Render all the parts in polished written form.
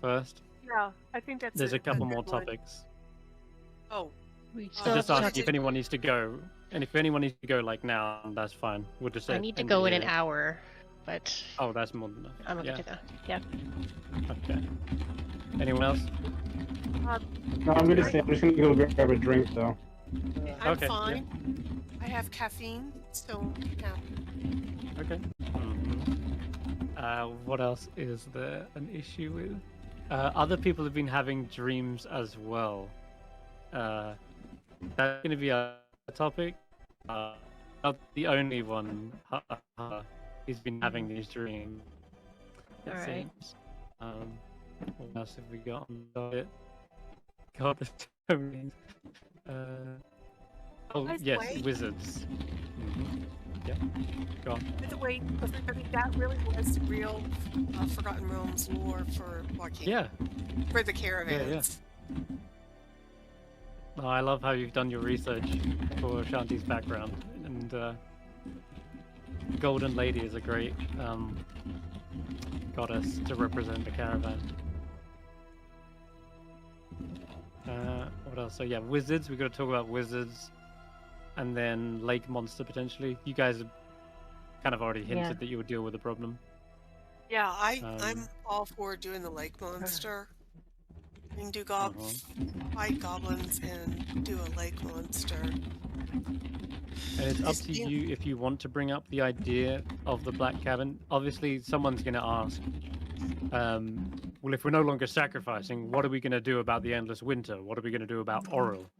first? Yeah, I think that's There's a couple good more one. topics. Oh, We I'm still just have to asking talk. if anyone needs to go, and if anyone needs to go like now, that's fine. We'll just I say need to end go it in an here. hour, but Oh, that's more than enough. I'm okay Yeah. to go. Yeah. Okay. Anyone else? No, I'm gonna say I'm just gonna go grab a drink though. I'm Okay, yeah. fine. I have caffeine, so yeah. Okay. What else is there an issue with? Other people have been having dreams as well. That's going to be a topic. Not the only one. He's been having these dreams. It All right. seems. What else have we got on the docket? God, there's so many. Oh By the yes, way- wizards. Yeah. Go on. By the way, everybody, that really was real Forgotten Realms lore for Joaquin. Yeah. For the caravans. Oh, I love how you've done your research for Shanti's background, and Golden Lady is a great goddess to represent the caravan. What else? So yeah, wizards. We've got to talk about wizards, and then lake monster potentially. You guys have kind of already hinted that you would deal with the problem. Yeah, I'm all for doing the lake monster. We can do fight goblins and do a lake monster. And it's up to you if you want to bring up the idea of the Black Cabin. Obviously, someone's going to ask, well, if we're no longer sacrificing, what are we going to do about the endless winter? What are we going to do about Oral?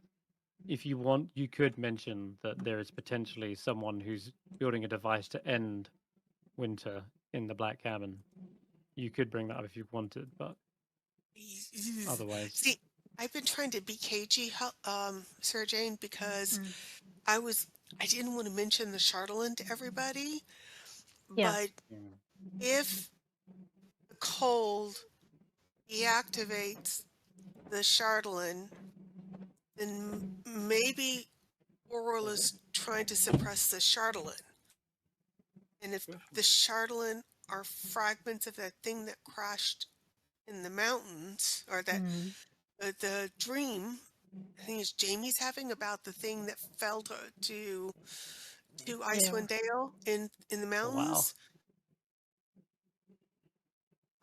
If you want, you could mention that there is potentially someone who's building a device to end winter in the Black Cabin. You could bring that up if you wanted, but otherwise... See, I've been trying to be cagey, Sarah Jane, because I didn't want to mention the Chardalyn to everybody, but if the cold deactivates the Chardalyn, then maybe Oral is trying to suppress the Chardalyn. And if the Chardalyn are fragments of that thing that crashed in the mountains, or that the dream, I think it's Jamie's having about the thing that fell to Icewind Dale in the mountains.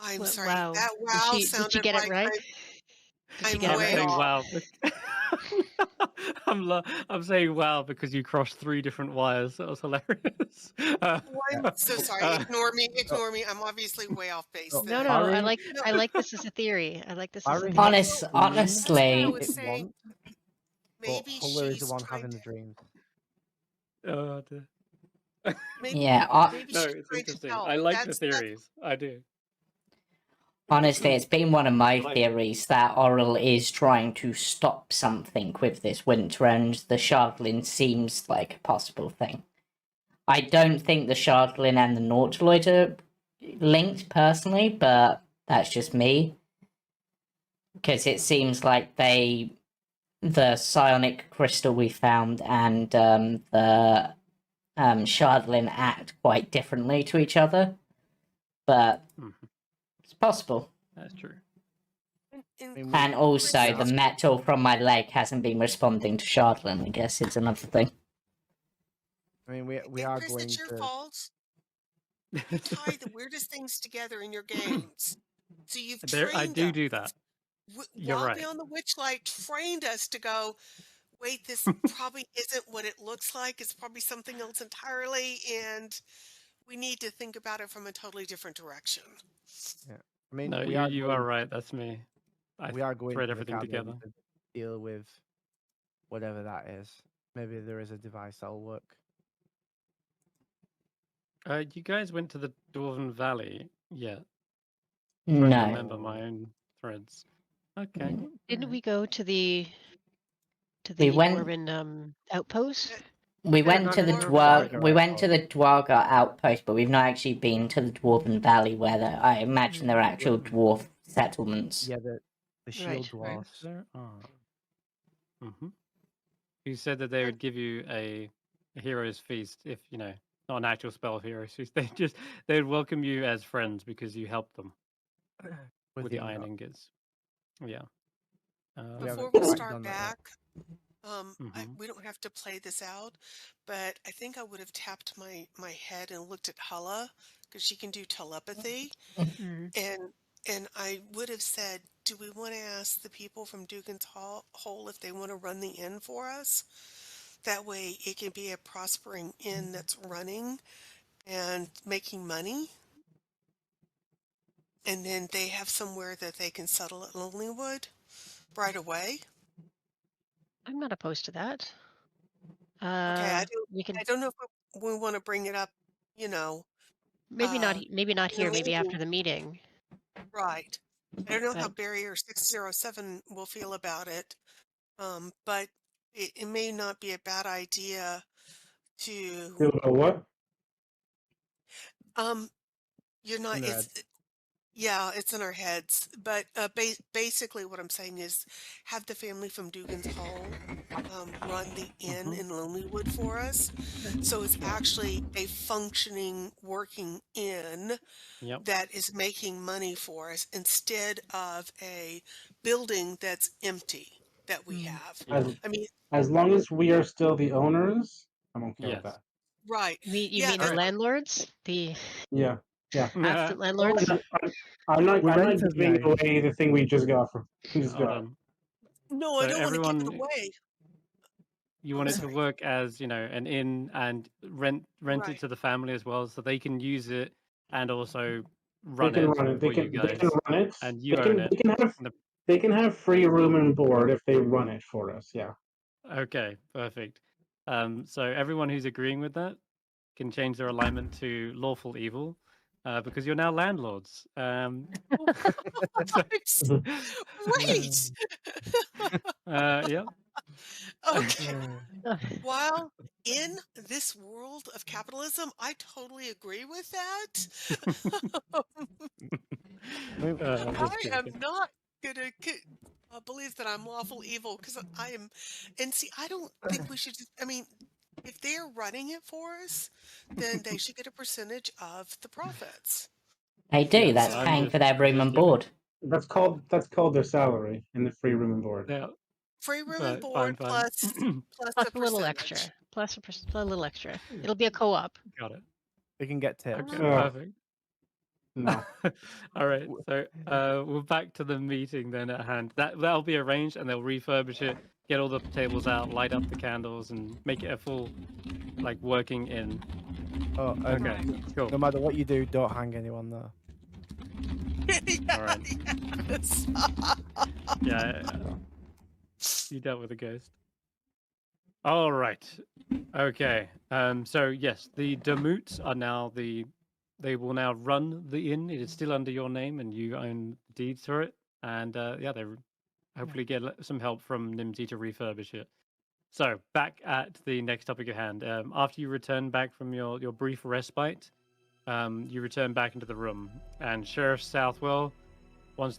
I'm sorry. Wow. That wow sounded did she get like it right? Did she get I'm it way right? off. Wow. I'm saying wow because you crossed 3 different wires. That was hilarious. I'm so sorry. Ignore me. I'm obviously way off base. No, I like this as a theory. I like this as a theory. Honestly, I was saying, maybe Huller is she's the one trying having to, the dreams. maybe, yeah. maybe No, she's it's trying interesting. to help. I like the theories. I do. Honestly, it's been one of my theories that Oral is trying to stop something with this winter, and the Chardalyn seems like a possible thing. I don't think the Chardalyn and the Nautiloid are linked personally, but that's just me. Because it seems like the psionic crystal we found and the Chardalyn act quite differently to each other. But it's possible. That's true. And also, the metal from my leg hasn't been responding to Chardalyn, I guess it's another thing. I mean, we are Chris, going it's your to... fault. You tie the weirdest things together in your games. So you've trained I do that. You're while right. Beyond the Witchlight trained us to go, wait, this probably isn't what it looks like. It's probably something else entirely, and we need to think about it from a totally different direction. Yeah. I mean, No, you are right. That's me. We are going thread to everything together. To deal with whatever that is. Maybe there is a device that'll work. You guys went to the Dwarven Valley yet? No. I don't remember my own threads. Okay. Didn't we go to the Dwarven outpost? We went to the Dwarga outpost, but we've not actually been to the Dwarven Valley, where I imagine there are actual dwarf settlements. Yeah, the shield dwarfs. There are. You said that they would give you a hero's feast if, not an actual spell of hero's feast. They would welcome you as friends because you helped them. with the Within iron that. ingots. Yeah. We haven't Before we quite start done that yet. back, Mhm. we don't have to play this out, but I think I would have tapped my head and looked at Hala because she can do telepathy, Mm. and I would have said, "Do we want to ask the people from Dugan's Hole if they want to run the inn for us? That way, it can be a prospering inn that's running and making money, and then they have somewhere that they can settle at Lonelywood right away." I'm not opposed to that. Okay, We I can don't know if we want to bring it up, you know, maybe not maybe not in the here, maybe meeting. after the meeting. Right. I don't know how But Barrier 607 will feel about it, but it may not be a bad idea to, Feel about what? um, you're not, In their head. yeah, it's in our heads, but basically what I'm saying is have the family from Dugan's Hole run the inn Mhm. in Lonelywood for us. So it's actually a functioning, working inn Yep. that is making money for us instead of a building that's empty that we Mm. have. Yeah. I mean, As long as we are still the owners, I'm okay with Yes. that. right. You Yeah, mean All the right. landlords? The Yeah, yeah. absent Oh, landlords? I'm not We're renters giving now. away the thing we just got from. We just Hold got. on. no, So I don't want to give it everyone, away. you I'm want it to sorry. work as, you know, an inn and rent it Right. to the family as well, so they can use it and also They run can it run it. They for you can. They can guys, run it. and They you own can. it. They can have. And the, They can have free room and board if they run it for us. Yeah. okay, perfect. So everyone who's agreeing with that can change their alignment to lawful evil, because you're now landlords. So, Wait. yeah. Okay. Uh, While in this world of capitalism, I totally agree with that. I'm just I am joking. not gonna believe that I'm lawful evil because I am. And see, I don't think we should. I mean, if they're running it for us, then they should get a percentage of the profits. They do. Yeah, That's I'm paying just for their I'm room just and joking. board. That's called their salary in the free room and board. Yeah, Free room and but board fine. plus Plus a a little percentage. extra. Plus a little extra. It'll be a co-op. Got it. we can get tips. Okay, Oh, perfect. no. All right, so we're back to the meeting then at hand. That'll be arranged, and they'll refurbish it, get all the tables out, light up the candles, and make it a full, like, working inn. Oh, Okay, cool. no matter what you do, don't hang anyone there. Yeah, All right. yes. Yeah, you dealt with a ghost. All right. Okay. So yes, the Demoots are now they will now run the inn. It is still under your name, and you own the deeds for it. And yeah, they hopefully get some help from Nimsy to refurbish it. So back at the next topic at hand. After you return back from your brief respite, you return back into the room, and Sheriff Southwell, once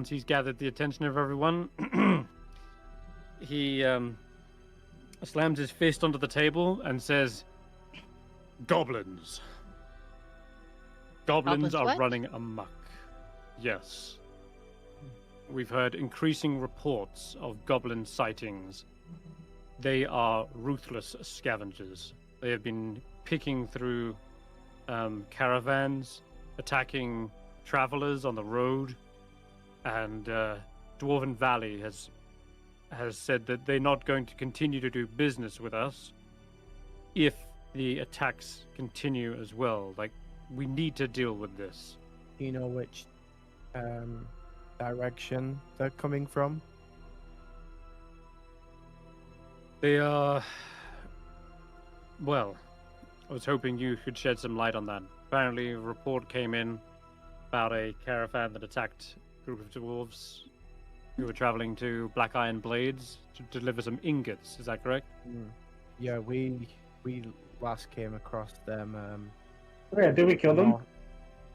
he's gathered the attention of everyone, he slams his fist onto the table and says, "Goblins. Goblins are what? running amok. Yes. We've heard increasing reports of goblin sightings. They are ruthless scavengers. They have been picking through caravans, attacking travelers on the road, and Dwarven Valley has said that they're not going to continue to do business with us if the attacks continue as well. Like, we need to deal with this." Do you know which direction they're coming from? They are... Well, I was hoping you could shed some light on that. Apparently, a report came in about a caravan that attacked a group of dwarves who were traveling to Black Iron Blades to deliver some ingots. Is that correct? Yeah, we last came across them. Oh, yeah, did we kill them? north-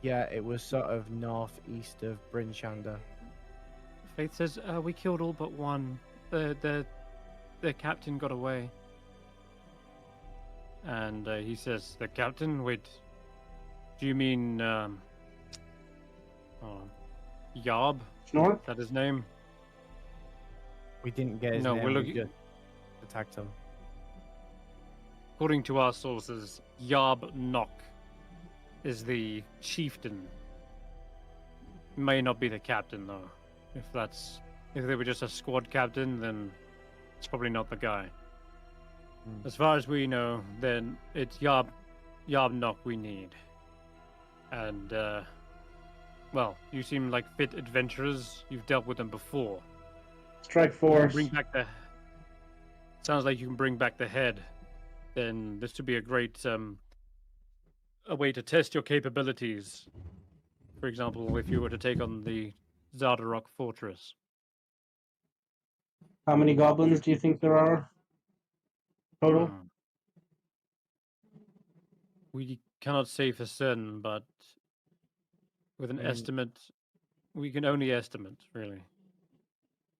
Yeah, it was sort of northeast of Bryn Shander. Faith says, we killed all but one. The captain got away. And he says, "The captain? Wait, do you mean, Yarb. Snort? Is that his name? We didn't get his No, name. we're We looking. just attacked him. According to our sources, Yarb Nock is the chieftain. May not be the captain though. If they were just a squad captain, then it's probably not the guy. Hmm. As far as we know, then it's Yarb Nock we need. And well, you seem like fit adventurers. You've dealt with them before. Strike You can force. bring back the. Sounds like you can bring back the head. Then this would be a great a way to test your capabilities. For example, if you were to take on the Zardarok fortress. How many goblins do you think there are total? Hmm. We cannot say for certain, but with an I mean- estimate, we can only estimate, really.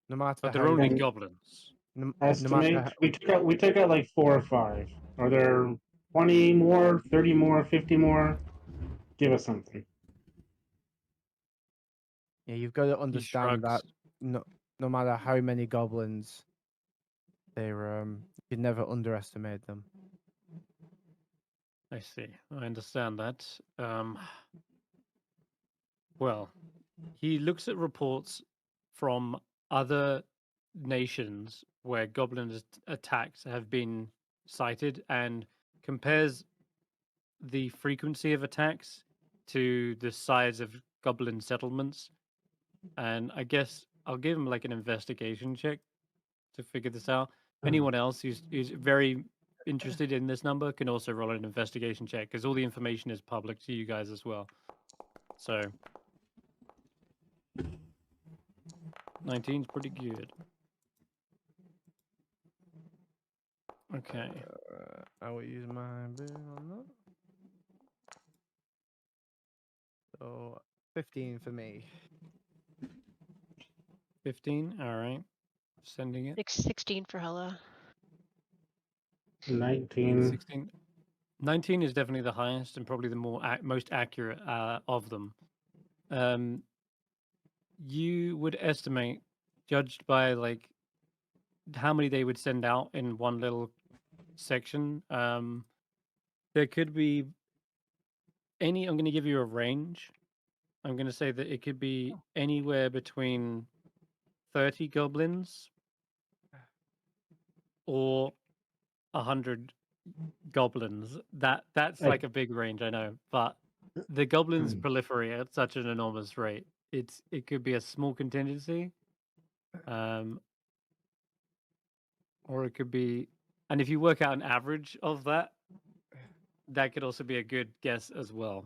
No matter But how they're only many- goblins. no Estimate. matter We took out like 4 or 5. Are there 20 more, 30 more, 50 more? Give us something. yeah, you've got to He understand that shrugs. no matter how many goblins, they're you never underestimate them. I see. I understand that. Well, he looks at reports from other nations where goblin attacks have been cited and compares the frequency of attacks to the size of goblin settlements. And I guess I'll give him like an investigation check to figure this out. Anyone else who's very interested in this number can also roll an investigation check because all the information is public to you guys as well. So 19's pretty good. Okay. I will use my boon on that. So 15 for me. 15. All right. Sending it. 16 for Hella. 19. 16. 19 is definitely the highest and probably the most accurate of them. You would estimate, judged by like how many they would send out in one little section. There could be any. I'm going to give you a range. I'm going to say that it could be anywhere between 30 goblins or 100 goblins. That's Hey. like a big range, I know, but the goblins proliferate at such an enormous rate. It could be a small contingency, or it could be, and if you work out an average of that, that could also be a good guess as well.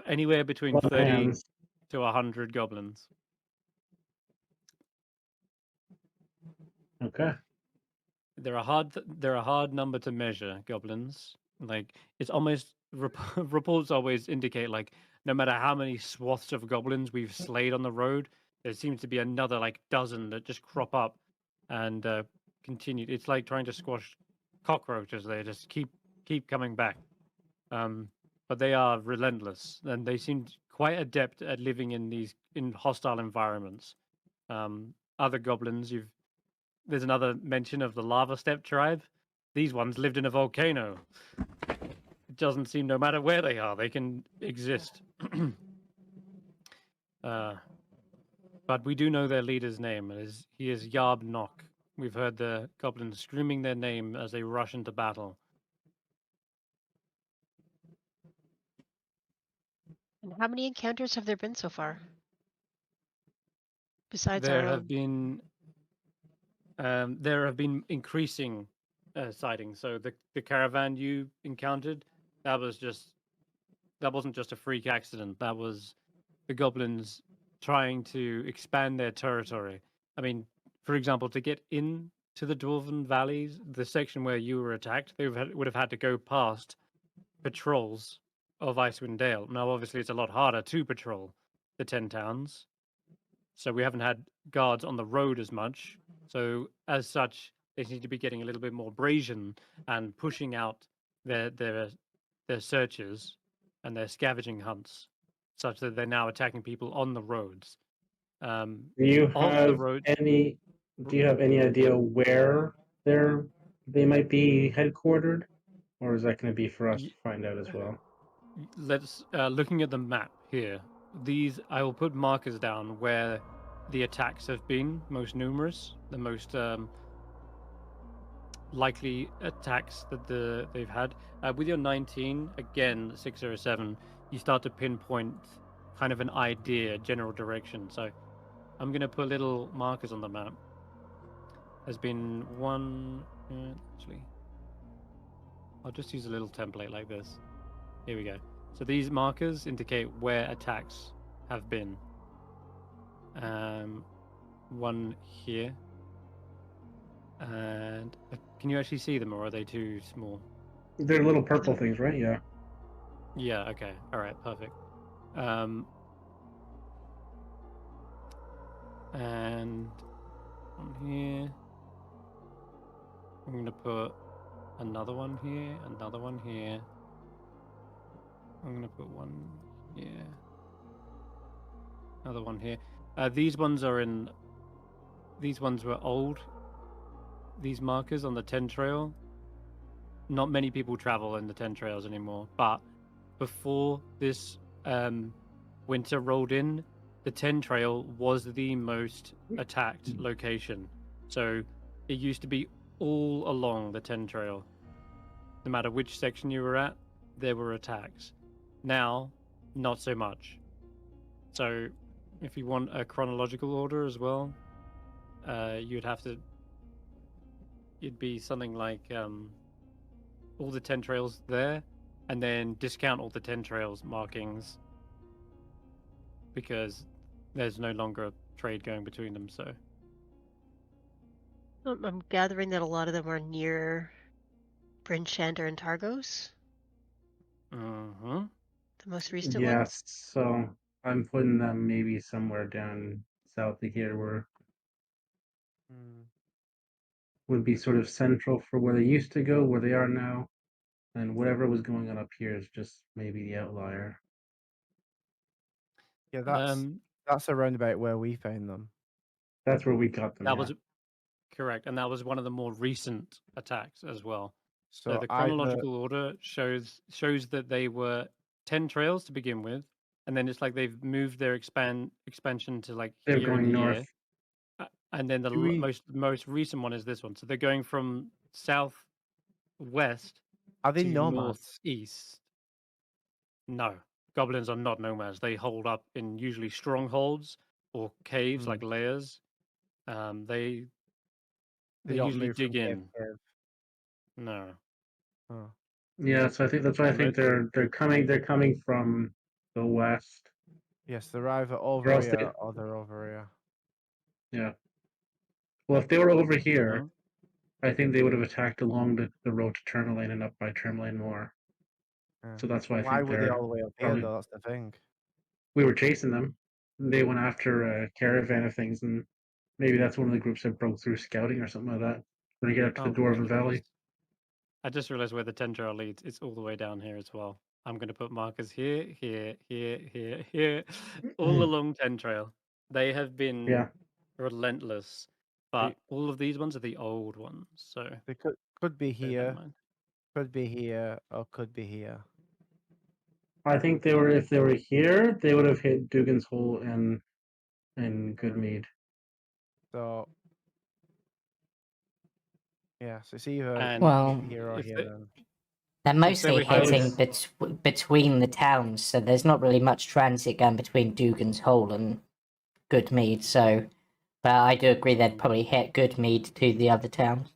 Anywhere between Lot of 30 hands. to 100 goblins. Okay. They're a hard number to measure, goblins. Like it's almost reports always indicate like no matter how many swaths of goblins we've slayed on the road, there seems to be another like dozen that just crop up and continue. It's like trying to squash cockroaches. They just keep coming back. But they are relentless, and they seem quite adept at living in hostile environments. Other goblins, there's another mention of the Lava Step tribe. These ones lived in a volcano. It doesn't seem, no matter where they are, they can exist. But we do know their leader's name. He is Yarb Nock. We've heard the goblins screaming their name as they rush into battle. And how many encounters have there been so far? Besides There our have own? been increasing sightings. So the caravan you encountered, that wasn't just a freak accident. That was the goblins trying to expand their territory. I mean, for example, to get into the Dwarven Valleys, the section where you were attacked, they would have had to go past patrols of Icewind Dale. Now, obviously, it's a lot harder to patrol the 10 towns. So we haven't had guards on the road as much. So as such, they seem to be getting a little bit more brazen and pushing out their searches and their scavenging hunts such that they're now attacking people on the roads. Do you Of the have roads, any? Do you have any idea where they might be headquartered, or is that going to be for us to find out as well? let's looking at the map here. These I will put markers down where the attacks have been most numerous, the most likely attacks that they've had. With your 19, again 607, you start to pinpoint kind of an idea, general direction. So I'm gonna put little markers on the map. There's been one. Actually, I'll just use a little template like this. Here we go. So these markers indicate where attacks have been. One here. And can you actually see them, or are they too small? They're little purple things, right? Yeah. Yeah, okay. All right, perfect. And on here, I'm going to put another one here, another one here. I'm going to put one here, another one here. These ones are in. These ones were old. These markers on the 10 trail. Not many people travel in the 10 trails anymore, but before this winter rolled in, the 10 trail was the most attacked location. So it used to be all along the 10 trail. No matter which section you were at, there were attacks. Now, not so much. So if you want a chronological order as well, you'd have to. It'd be something like all the 10 trails there, and then discount all the 10 trails markings because there's no longer a trade going between them. So I'm gathering that a lot of them are near Bryn Shander and Targos. Mm-hmm. The most recent ones. Yes. So I'm putting them maybe somewhere down south of here, where would be sort of central for where they used to go, where they are now, and whatever was going on up here is just maybe the outlier. Yeah, that's around about where we found them. That's where we got them. That yeah. was correct, and that was one of the more recent attacks as well. So So the chronological order shows that they were 10 trails to begin with, and then it's like they've moved their expansion to like They're here going and north. here. And then the most recent one is this one. So they're going from southwest Are they to nomads? northeast. No, goblins are not nomads. They hold up in usually strongholds or caves like layers. They don't usually move dig from cave in. to cave. No. Oh. Yeah, so I think that's why I think they're coming from the west. Yes, they're either over else here or they're over here. Yeah. Well, if they were over here, I think they would have attacked along the road to Tourmaline and up by Tourmaline more. Yeah. So that's why I Why think were they they're all the way up here probably. though? That's the thing. We were chasing them. They went after a caravan of things, and maybe that's one of the groups that broke through scouting or something like that. When you get up to the Dwarven Valley. I just realized where the 10 trail leads. It's all the way down here as well. I'm going to put markers here, here, here, here, here, all along 10 trail. They have been relentless, but all of these ones are the old ones. So they could be here, could be here, or could be here. I think if they were here, they would have hit Dugan's Hole and Goodmead. So yeah, so it's either here or here. Then. They're mostly hitting between the towns, so there's not really much transit going between Dugan's Hole and Goodmead. So, but I do agree they'd probably hit Goodmead to the other towns.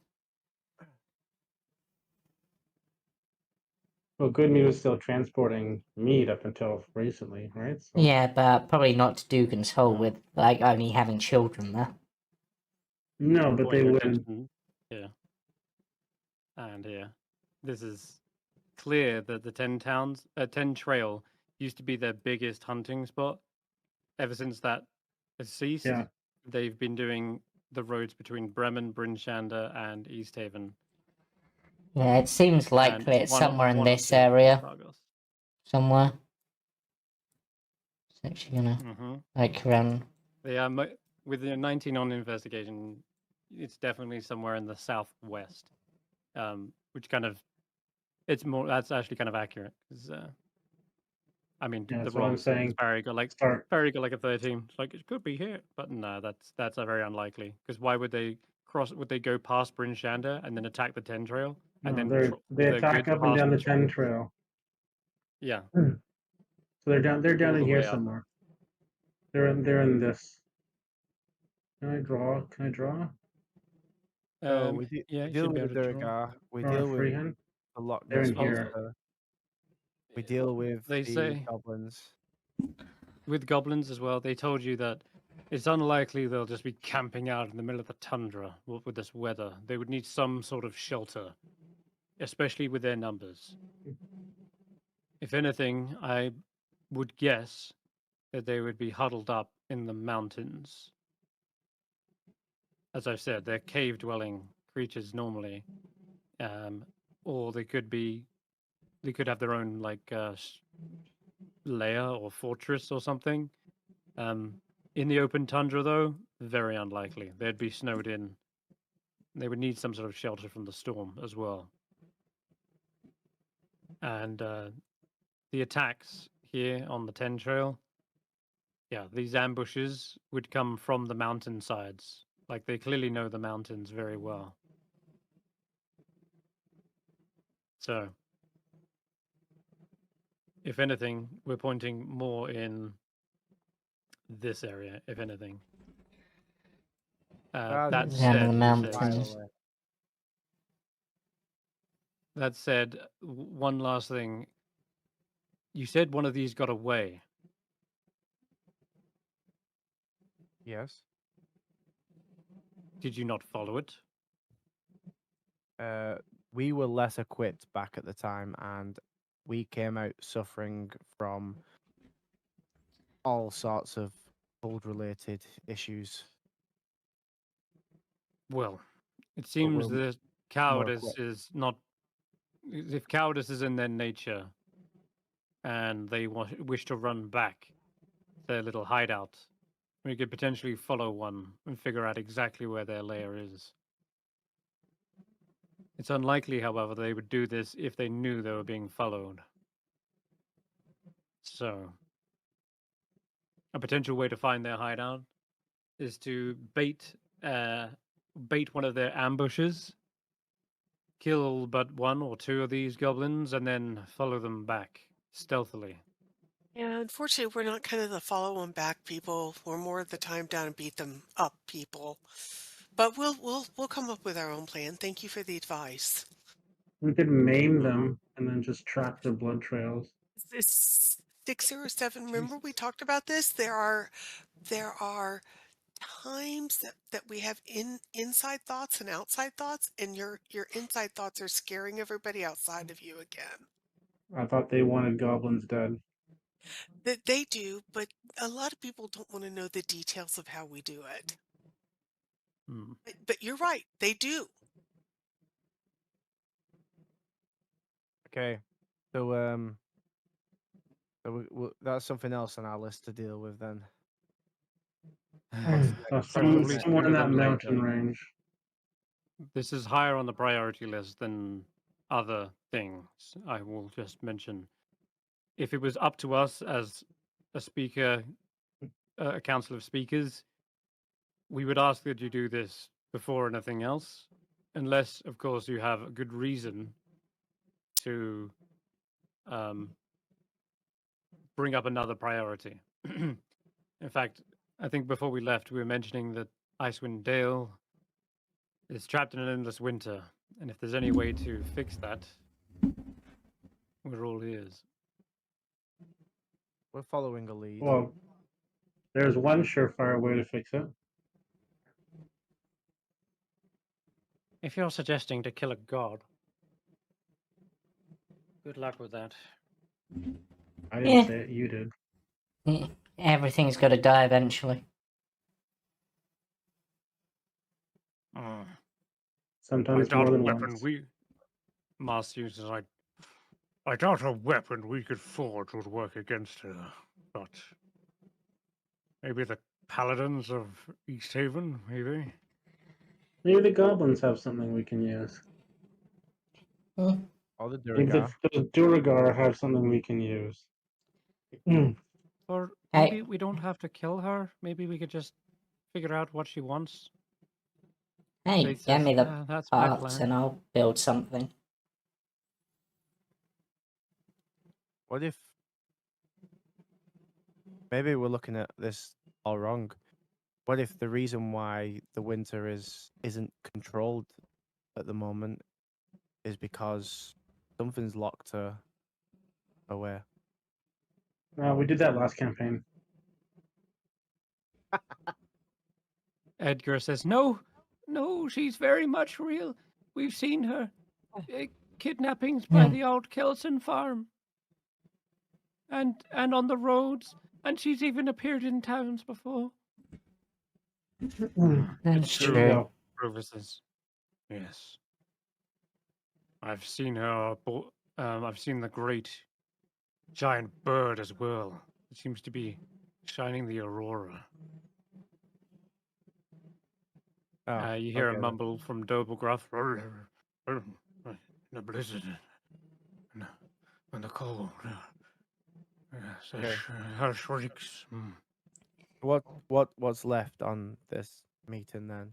Well, Goodmead was still transporting meat up until recently, right? So. Yeah, but probably not to Dugan's Hole with like only having children there. No, but they wouldn't. Yeah. And yeah, this is clear that the 10 trail used to be their biggest hunting spot. Ever since that has ceased, they've been doing the roads between Bremen, Bryn Shander, and East Haven. Yeah, it seems likely it's somewhere in this area. Somewhere. actually gonna Mm-hmm. like run. Yeah, with the 19 on investigation, it's definitely somewhere in the southwest, which kind of that's actually kind of accurate. 'Cause, I mean, Yeah, the that's what I'm rolls saying. Barry got like Start. a 13. It's like it could be here, but no, that's a very unlikely. Because why would they cross? Would they go past Bryn Shander and then attack the 10 trail and No, then they if they're attack good up and past down the Bryn Shander? 10 trail. Yeah, So they're down all in the here way up. somewhere. They're in this. Can I draw? Can I draw? We Yeah, you deal should be with the able to draw. Durgar. We Draw a deal with freehand? the Loch They're Ness in here. Monster. We deal with They the say goblins. with goblins as well. They told you that it's unlikely they'll just be camping out in the middle of the tundra with this weather. They would need some sort of shelter, especially with their numbers. If anything, I would guess that they would be huddled up in the mountains. As I've said, they're cave-dwelling creatures normally, or they could have their own like lair or fortress or something. In the open tundra, though, very unlikely. They'd be snowed in. They would need some sort of shelter from the storm as well. And the attacks here on the 10 trail, yeah, these ambushes would come from the mountain sides. Like, they clearly know the mountains very well. So, if anything, we're pointing more in this area, if anything. That That's Down in the said, mountains. that said, one last thing. You said one of these got away. Yes. Did you not follow it? We were less equipped back at the time, and we came out suffering from all sorts of cold-related issues. Well, it seems we're that cowardice equipped. is not. If cowardice is in their nature, and they wish to run back their little hideout, we could potentially follow one and figure out exactly where their lair is. It's unlikely, however, they would do this if they knew they were being followed. So, a potential way to find their hideout is to bait one of their ambushes, kill but one or two of these goblins, and then follow them back stealthily. Yeah, unfortunately, we're not kind of the follow them back people. We're more of the time down and beat them up people. But we'll come up with our own plan. Thank you for the advice. We could maim them and then just track their blood trails. This 607. Remember we talked about this? There are times that we have inside thoughts and outside thoughts, and your inside thoughts are scaring everybody outside of you again. I thought they wanted goblins dead. That they do, but a lot of people don't want to know the details of how we do it. But you're right, they do. Okay, so that's something else on our list to deal with then. Somewhere in that mountain range. This is higher on the priority list than other things. I will just mention. If it was up to us as a speaker, a council of speakers, we would ask that you do this before anything else, unless, of course, you have a good reason to bring up another priority. In fact, I think before we left, we were mentioning that Icewind Dale is trapped in an endless winter, and if there's any way to fix that, we're all ears. We're following a lead. Well, there's one surefire way to fix it. If you're suggesting to kill a god, good luck with that. I didn't say it, you did. Everything's got to die eventually. Sometimes more than once. Mars uses I doubt a weapon we could forge would work against her, but Maybe the paladins of East Haven, maybe. Maybe the goblins have something we can use. Or the Maybe Duragar. the Duragar have something we can use. Or Hey. maybe we don't have to kill her. Maybe we could just figure out what she wants. Hey, Faith give says, me the that's my parts plan. and I'll build something. What if maybe we're looking at this all wrong? What if the reason why the winter isn't controlled at the moment is because something's locked her away? We did that last campaign. Edgar says, no, she's very much real. We've seen her. Kidnappings by the old Kelson farm. And on the roads. And she's even appeared in towns before. That's It's true. Provises. Yes. I've seen her. I've seen the great giant bird as well. It seems to be shining the aurora. Oh, You hear okay a then. mumble from Doblegruff. In a blizzard. And the cold. Okay. Her shrieks. What's left on this meeting then?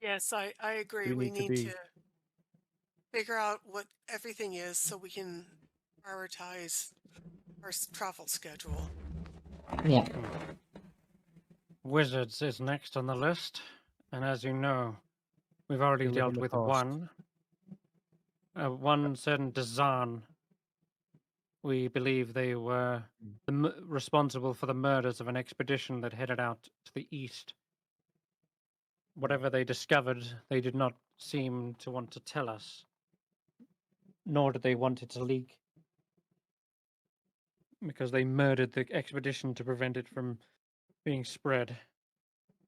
Yes, I agree. We We need to need be to figure out what everything is so we can prioritize our travel schedule. Yeah. Wizards is next on the list. And as you know, we've already We live on dealt the with coast. one. One certain Dazan. We believe they were responsible for the murders of an expedition that headed out to the east. Whatever they discovered, they did not seem to want to tell us, nor did they want it to leak, because they murdered the expedition to prevent it from being spread.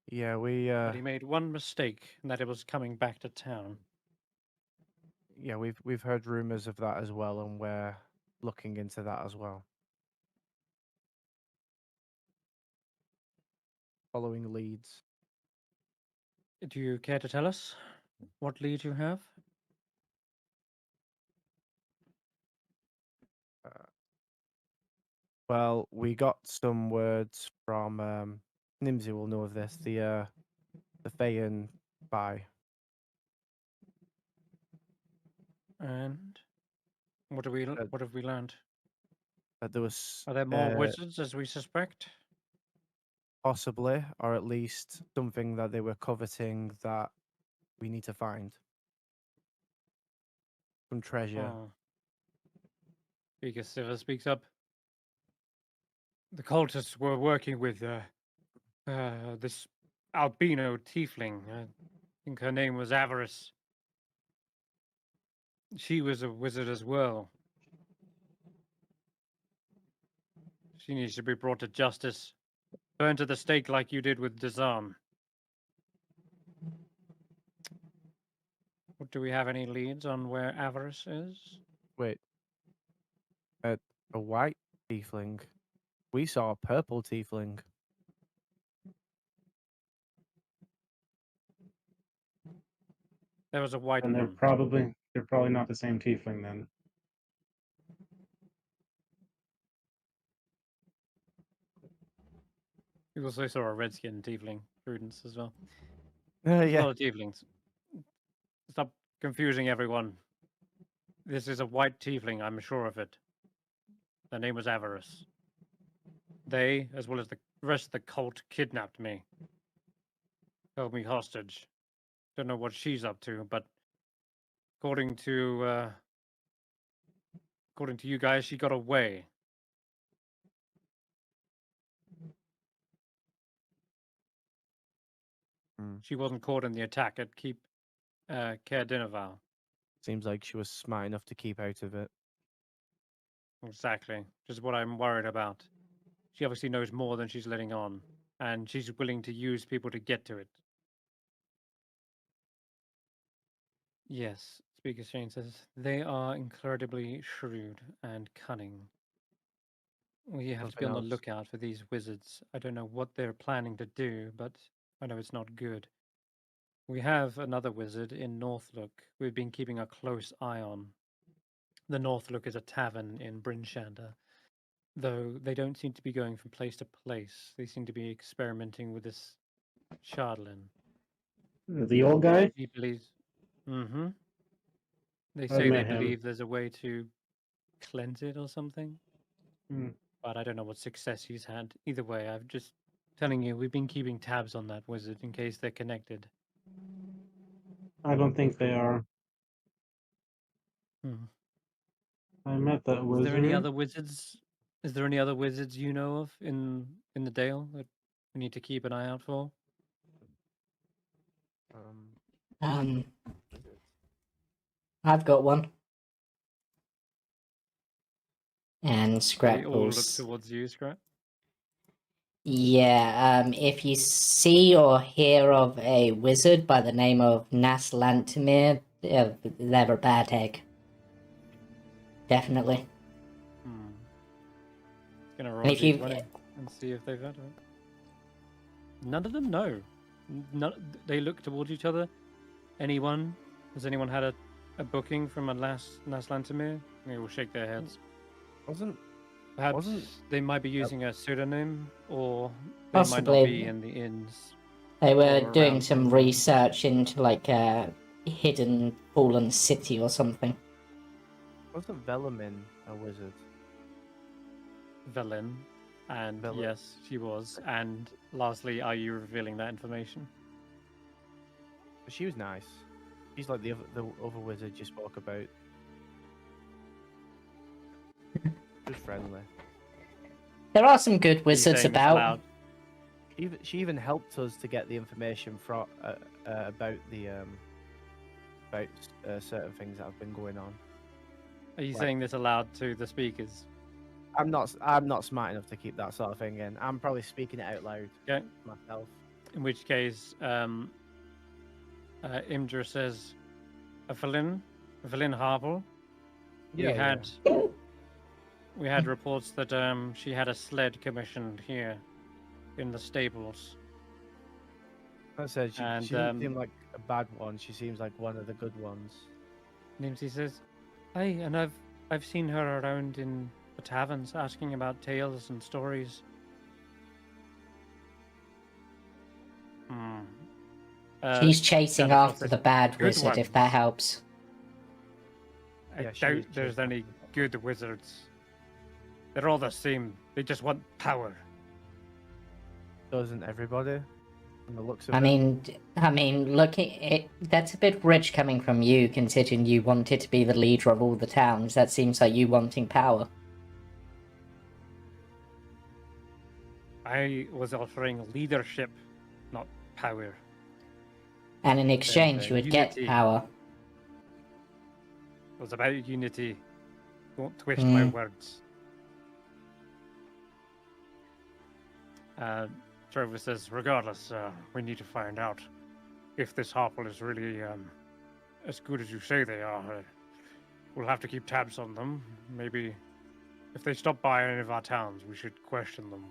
Yeah, But he made one mistake, and that it was coming back to town. yeah, we've heard rumors of that as well, and we're looking into that as well. Following leads. Do you care to tell us what lead you have? Well, we got some words from Nimsy will know of this. The Fayan by. And what have we learned? There was Are there more wizards, as we suspect? possibly, or at least something that they were coveting that we need to find. Some treasure. Oh. Speaker Siva speaks up. The cultists were working with this albino tiefling. I think her name was Avarice. She was a wizard as well. She needs to be brought to justice. Burned to the stake like you did with Dazan. Do we have any leads on where Avarice is? Wait. A white tiefling. We saw a purple tiefling. There was a white And they're one. probably not the same tiefling then. We also saw a redskin tiefling, Prudence, as well. Yeah. A lot of tieflings. Stop confusing everyone. This is a white tiefling, I'm sure of it. Their name was Avarice. They, as well as the rest of the cult, kidnapped me. Held me hostage. Don't know what she's up to, but according to you guys, she got away. She wasn't caught in the attack at Keep Caer Dineval. Seems like she was smart enough to keep out of it. Exactly. Which is what I'm worried about. She obviously knows more than she's letting on, and she's willing to use people to get to it. Yes, Speaker Shane says, they are incredibly shrewd and cunning. We have to Something be on the else. lookout for these wizards. I don't know what they're planning to do, but I know it's not good. We have another wizard in Northlook we've been keeping a close eye on. The Northlook is a tavern in Brinshander, though they don't seem to be going from place to place. They seem to be experimenting with this Chardlin. The old guy? He believes. Mm-hmm. They I've say they met him. believe there's a way to cleanse it or something. Hmm. But I don't know what success he's had. Either way, I'm just telling you, we've been keeping tabs on that wizard in case they're connected. I don't think they are. Hmm. I met that Is wizard. there any other wizards? Is there any other wizards you know of in the Dale that we need to keep an eye out for? Um, I've got one. And They all look Scrapples. towards you, Scrap. Yeah, if you see or hear of a wizard by the name of Naslantamir, they're a bad egg. Definitely. Hmm. Gonna roll And a if you, d20 and see if they've heard of it. None of them know. None, they look towards each other. Anyone? Has anyone had a booking from a Naslantamir? They will shake their heads. Perhaps they might be using a pseudonym, or they might not Possibly. be in the inns. they were or doing around some town. research into like a hidden fallen city or something. Wasn't Velamin a wizard? Velin, and Velin. yes, she was. And lastly, are you revealing that information? But she was nice. She's like the other wizard you spoke about. She was friendly. There are some good Are you wizards saying this about. aloud? She even helped us to get the information about the certain things that have been going on. Are you Like- saying this aloud to the speakers? I'm not smart enough to keep that sort of thing in. I'm probably speaking it out loud Okay. myself. In which case, Imdra says, Evelyn Harvel. We had reports that she had a sled commissioned here in the stables. I said she And, doesn't seem like a bad one. She seems like one of the good ones. Nimsy says, "Hey, and I've seen her around in the taverns asking about tales and stories." She's chasing Santa Claus after says, the bad "Good wizard, if that ones." helps. I Yeah, she doubt is there's chasing any good wizards. They're all the same. They just want power. Doesn't everybody? From the looks of I it. mean, looking it, that's a bit rich coming from you, considering you wanted to be the leader of all the towns. That seems like you wanting power. I was offering leadership, not power. And in exchange, thing. you would get Unity. power. It was about unity. Don't twist my words. Trevor says, regardless, we need to find out if this Harple is really as good as you say they are. We'll have to keep tabs on them. Maybe if they stop by any of our towns, we should question them.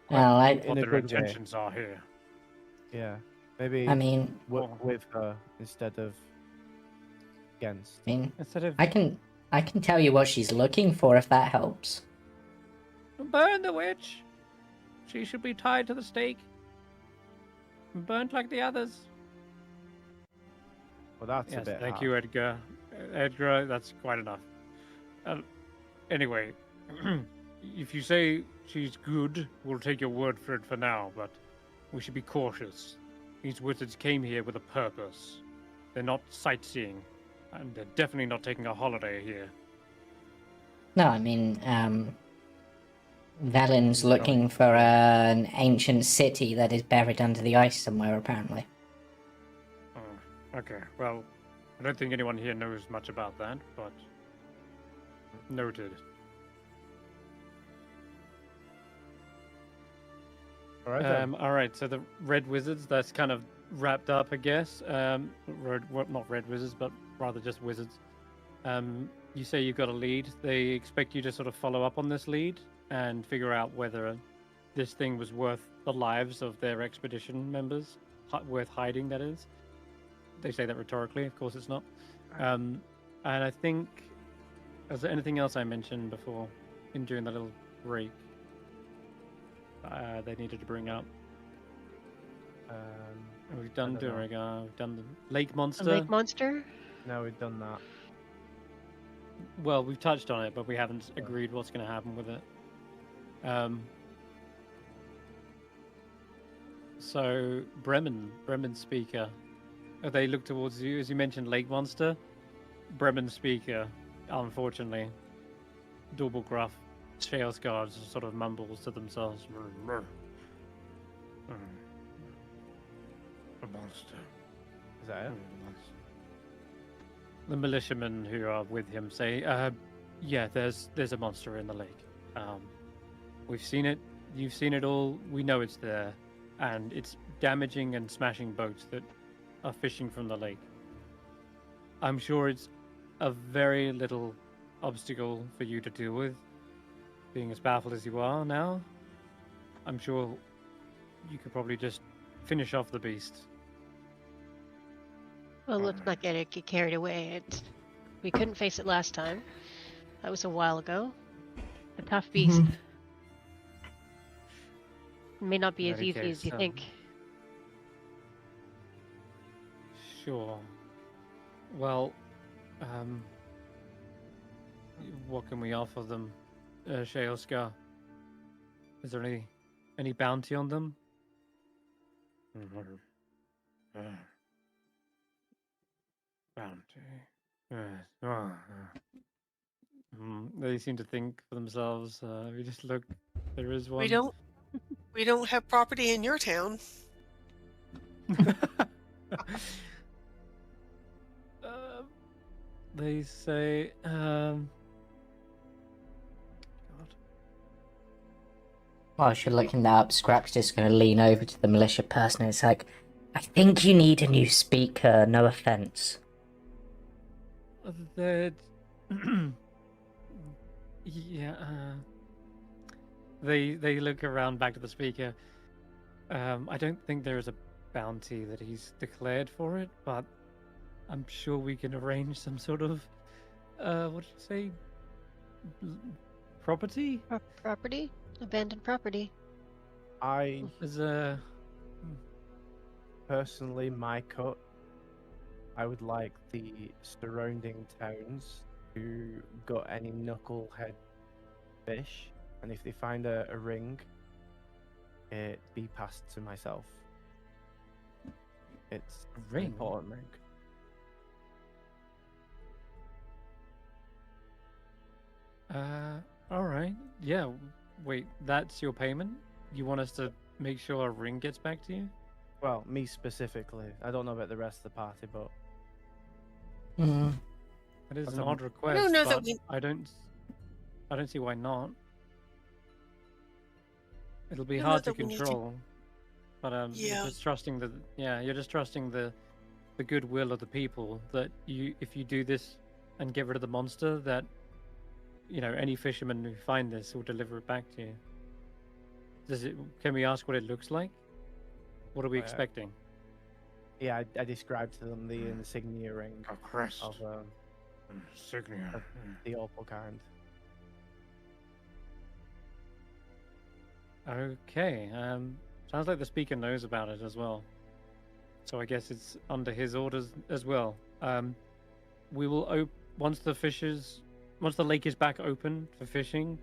Well, What In a their good way. intentions are here. Yeah, maybe I mean, work with her instead of against. Instead of I can tell you what she's looking for if that helps. burn the witch, she should be tied to the stake, burnt like the others. Well, that's a Yes, bit. thank harsh. you, Edgar. Edgar, that's quite enough. Anyway, if you say she's good, we'll take your word for it for now, but we should be cautious. These wizards came here with a purpose. They're not sightseeing, and they're definitely not taking a holiday here. No, I mean, Valen's looking for an ancient city that is buried under the ice somewhere, apparently. Okay, well, I don't think anyone here knows much about that, but noted. All right. then. All right, so the red wizards, that's kind of wrapped up, I guess. Not red wizards, but rather just wizards. you say you've got a lead. They expect you to sort of follow up on this lead and figure out whether this thing was worth the lives of their expedition members, worth hiding, that is. They say that rhetorically, of course it's not. And I think, is there anything else I mentioned before during the little break they needed to bring up? We've done Duragar, we've done the lake monster. The lake monster? No, we've done that. Well, we've touched on it, but we haven't agreed what's going to happen with it. So, Bremen speaker. They look towards you, as you mentioned, lake monster. Bremen speaker, unfortunately. Double gruff. Shales guards sort of mumbles to themselves. A monster. Is that it? The militiamen who are with him say, yeah, there's a monster in the lake. We've seen it. You've seen it all. We know it's there. And it's damaging and smashing boats that are fishing from the lake. I'm sure it's a very little obstacle for you to deal with, being as powerful as you are now. I'm sure you could probably just finish off the beast. Well, let's not get carried away. We couldn't face it last time. That was a while ago. A tough beast. It may not be as easy as you think. Sure. Well, what can we offer them, Sheoska? Is there any bounty on them? Bounty. They seem to think for themselves. We just look. There is one. We don't have property in your town. They say. God. Whilst you're looking that up, Scrap's just going to lean over to the militia person and it's like, I think you need a new speaker, no offense. That. Yeah. They look around back to the speaker. I don't think there is a bounty that he's declared for it, but I'm sure we can arrange some sort of what did you say? Property? Property? Abandoned property. There's a personally, my cut, I would like the surrounding towns to gut any knucklehead fish, and if they find a ring, it be passed to myself. It's a ring? an important ring. All right. Yeah. Wait, that's your payment? You want us to make sure a ring gets back to you? Well, me specifically. I don't know about the rest of the party, but It is an odd request. I don't know that but we. I don't see why not. It'll be I don't know hard to that we need to- control, but Yeah. you're just trusting you're just trusting the goodwill of the people that if you do this and get rid of the monster, that any fisherman who find this will deliver it back to you. Can we ask what it looks like? What are we expecting? yeah, I described to them the insignia ring A crest. of Insignia. the opal kind. Okay. Sounds like the speaker knows about it as well. So I guess it's under his orders as well. We will once the lake is back open for fishing,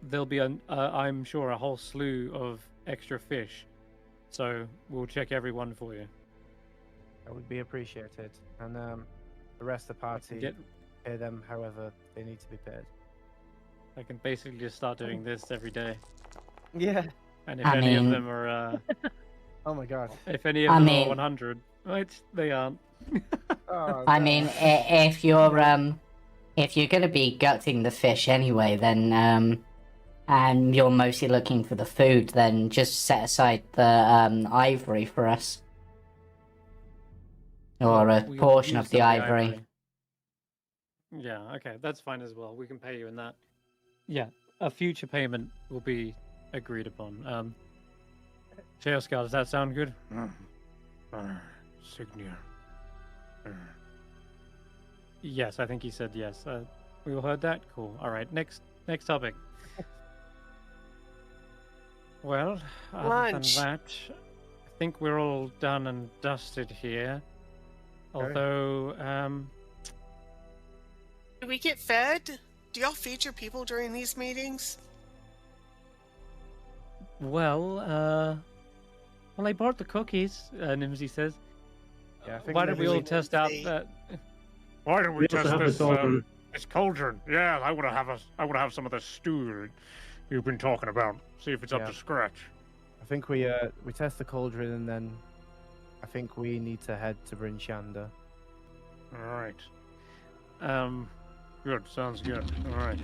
there'll be I'm sure a whole slew of extra fish. So we'll check everyone for you. That would be appreciated, and the rest of the party pay them however they need to be paid. I can basically just start doing this every day. Yeah. And if I any of mean- them are, Oh my god. if any of I them mean- are 100, which they aren't. Oh, I no. mean, if you're going to be gutting the fish anyway, then and you're mostly looking for the food, then just set aside the ivory for us, or a We'll portion use of the some ivory. Yeah, okay, that's fine as well. We can pay you in that. Yeah, a future payment will be agreed upon. Sheoskar, does that sound good? Signia. Yes, I think he said yes. We all heard that? Cool. All right, next topic. Well, other Lunch. than that, I think we're all done and dusted here. Although, Do we get fed? Do y'all feed your people during these meetings? well, I bought the cookies, Nimsy says. Yeah, I think Why don't we all maybe- test out Nimsy. that? Why don't we We also test have this, this all. this cauldron? Yeah, I want to have some of the stew you've been talking about. See if it's up Yeah. to scratch. I think we test the cauldron and then I think we need to head to Bryn Shander. All right. Good. Sounds good. All right.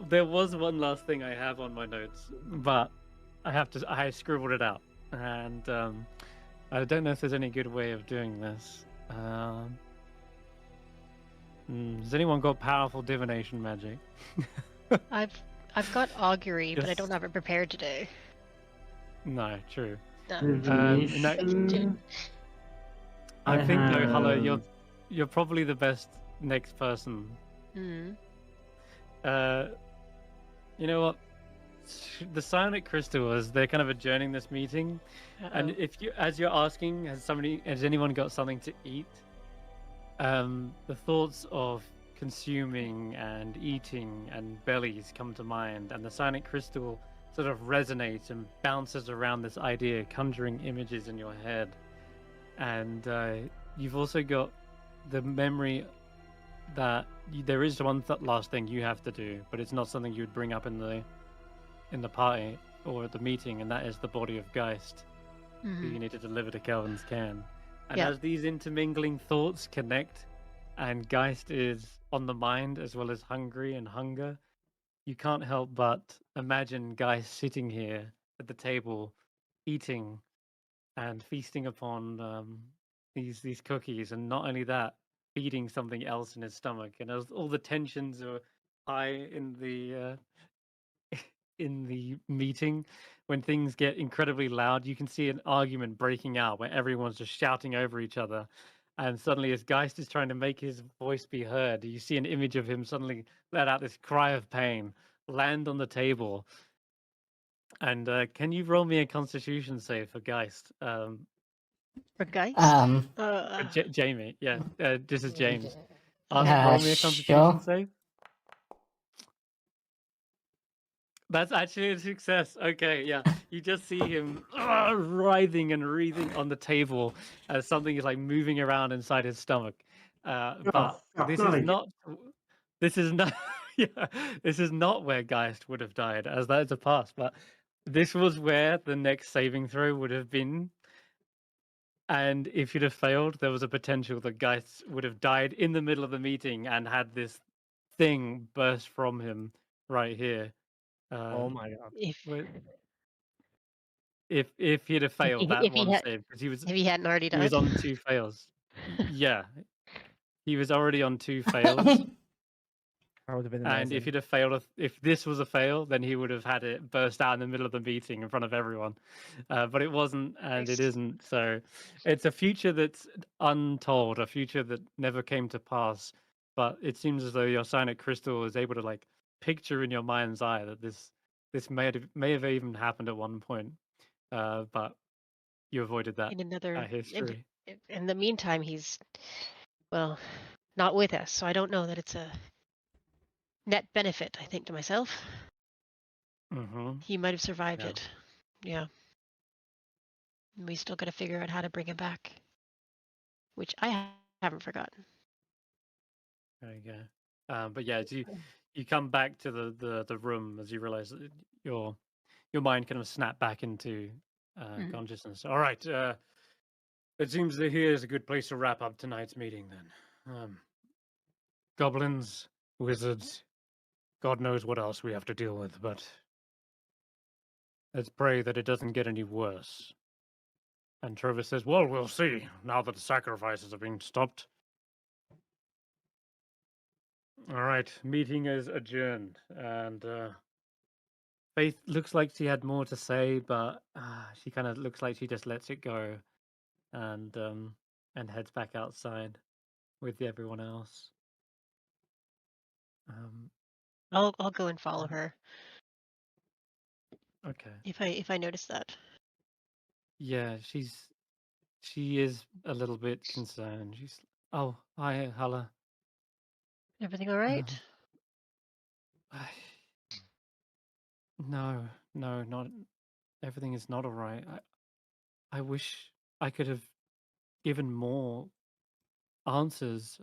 There was one last thing I have on my notes, but I scribbled it out, and I don't know if there's any good way of doing this. Has anyone got powerful divination magic? I've got augury, but I Yes. don't have it prepared today. No, true. No. Divination. I think though, Hello, have- you're probably the best next person. Mm. You know what? The Psionic Crystals, they're kind of adjourning this meeting, and Uh-oh. as you're asking, has anyone got something to eat? The thoughts of consuming and eating and bellies come to mind, and the Psionic Crystal sort of resonates and bounces around this idea, conjuring images in your head. And you've also got the memory that there is one last thing you have to do, but it's not something you would bring up in the party or at the meeting, and that is the body of Geist, who Mhm. you need to deliver to Kelvin's cairn. And Yeah. as these intermingling thoughts connect, and Geist is on the mind as well as hungry and hunger, you can't help but imagine Geist sitting here at the table, eating and feasting upon these cookies, and not only that, feeding something else in his stomach. And as all the tensions are high in the meeting, when things get incredibly loud, you can see an argument breaking out where everyone's just shouting over each other. And suddenly, as Geist is trying to make his voice be heard, you see an image of him suddenly let out this cry of pain, land on the table. And can you roll me a Constitution save for Geist? For Geist? Jamie, yeah, this is James. Uh, Roll me a Constitution sure. save. That's actually a success. Okay, yeah. You just see him writhing and wreathing on the table as something is like moving around inside his stomach. But fuck, this not is again. not. This is not. Yeah, this is not where Geist would have died, as that is a past. But this was where the next saving throw would have been. And if you'd have failed, there was a potential that Geist would have died in the middle of the meeting and had this thing burst from him right here. Oh my god. If he'd have failed that if he one had- save, because if he hadn't already he died. was on 2 fails. Yeah, he was already on 2 fails. That would have been And amazing. if he'd have failed, if this was a fail, then he would have had it burst out in the middle of the meeting in front of everyone. But it wasn't, and it Nice. isn't. So it's a future that's untold, a future that never came to pass. But it seems as though your Psionic Crystal is able to like picture in your mind's eye that this may have even happened at one point. But you avoided that in another history. in the meantime, he's not with us, so I don't know that it's a net benefit. I think to myself, Mm-hmm. he might have survived Yeah. it. Yeah. And we still got to figure out how to bring him back, which I haven't forgotten. There you go. But yeah, as you come back to the room, as you realize that your mind kind of snapped back into consciousness. All right. It seems that here is a good place to wrap up tonight's meeting then. Goblins, wizards, God knows what else we have to deal with, but let's pray that it doesn't get any worse. And Trevor says, well, we'll see, now that the sacrifices have been stopped. All right, meeting is adjourned, and Faith looks like she had more to say, but she kind of looks like she just lets it go, and heads back outside with everyone else. Um, I'll go and follow uh, her okay. if I notice that. Yeah, she is a little bit concerned. She's oh, hi, Hala. Everything all right? I, no, no, not everything is not all right. I wish I could have given more answers.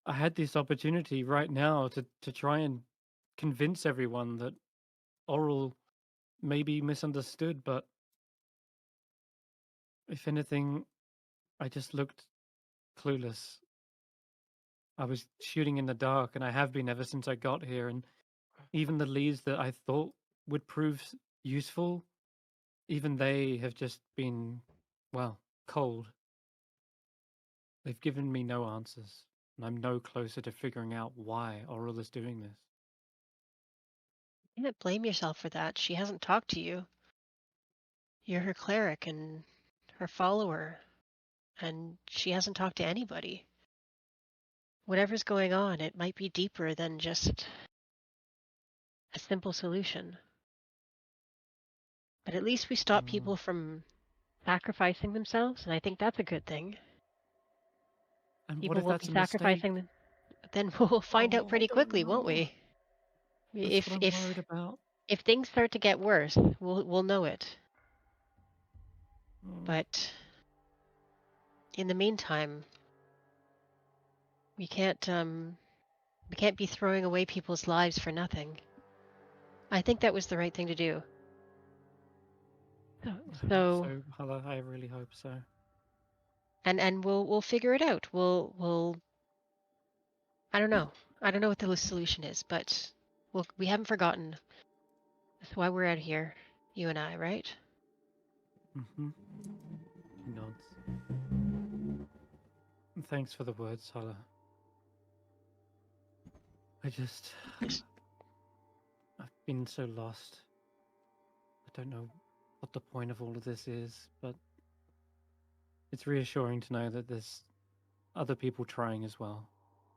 I had this opportunity right now to try and convince everyone that Oral may be misunderstood, but if anything, I just looked clueless. I was shooting in the dark, and I have been ever since I got here, and even the leads that I thought would prove useful, even they have just been, well, cold. They've given me no answers, and I'm no closer to figuring out why Oral is doing this. You can't blame yourself for that. She hasn't talked to you. You're her cleric and her follower, and she hasn't talked to anybody. Whatever's going on, it might be deeper than just a simple solution. But at least we stop people from sacrificing themselves, and I think that's a good thing. And what People if won't that's be a mistake? sacrificing them. Then we'll find out Oh, I pretty don't quickly, won't know. we? That's what I'm worried about. If things start to get worse, we'll know it. Mm. But in the meantime, we can't be throwing away people's lives for nothing. I think that was the right thing to do. I hope So, so, Hala, I really hope so. and we'll figure it out. We'll I don't know. I don't know what the solution is, but we haven't forgotten. That's why we're out here, you and I, right? Mm-hmm. He nods. Thanks for the words, Hala. I've been so lost. I don't know what the point of all of this is, but it's reassuring to know that there's other people trying as well.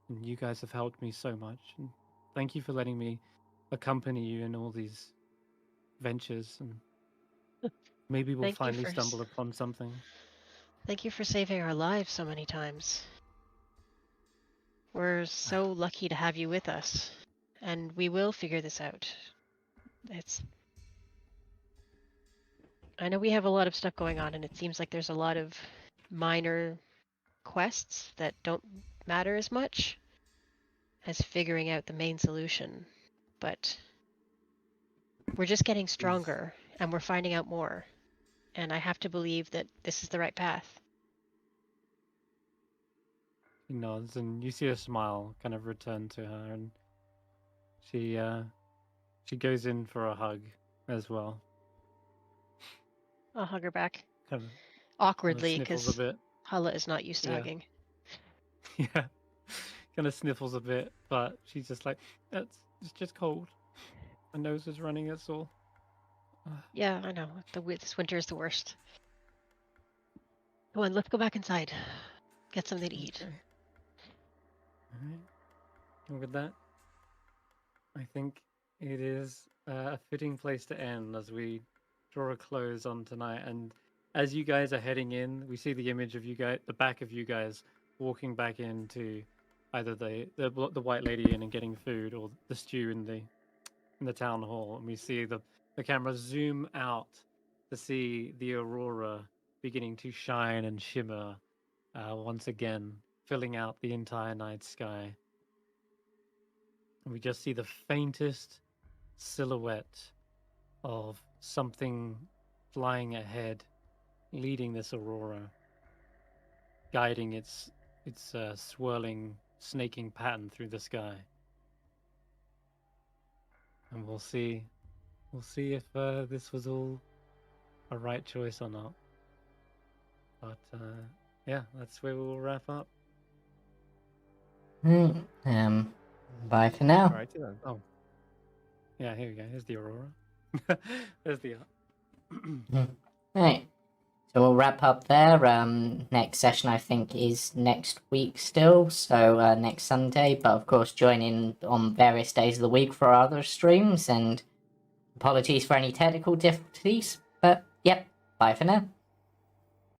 And you guys have helped me so much. And thank you for letting me accompany you in all these ventures. And maybe we'll finally stumble upon something. Thank you for saving our lives so many times. We're so lucky to have you with us, and we will figure this out. I know we have a lot of stuff going on, and it seems like there's a lot of minor quests that don't matter as much as figuring out the main solution. But we're just getting stronger, and we're finding out more. And I have to believe that this is the right path. He nods, and you see a smile kind of return to her, and she goes in for a hug as well. I'll hug her back. Kind of Awkwardly, sniffles because a bit. Hala is not used to hugging. Yeah. Kind of sniffles a bit, but she's just like, it's just cold. My nose is running, that's all. Yeah, I know. This winter is the worst. Come on, let's go back inside. Get something to eat. Okay. Alright. And with that, I think it is a fitting place to end as we draw a close on tonight. And as you guys are heading in, we see the image of you guys, the back of you guys, walking back into either the White Lady Inn and getting food, or the stew in the town hall. And we see the camera zoom out to see the aurora beginning to shine and shimmer once again, filling out the entire night sky. And we just see the faintest silhouette of something flying ahead, leading this aurora, guiding its swirling, snaking pattern through the sky. And we'll see if this was all a right choice or not. But yeah, that's where we'll wrap up. Bye for now. Alrighty then. Oh. Yeah, here we go. Here's the aurora. There's the Right. So we'll wrap up there. Next session I think is next week still, so next Sunday. But of course, join in on various days of the week for our other streams. And apologies for any technical difficulties. But yep, bye for now.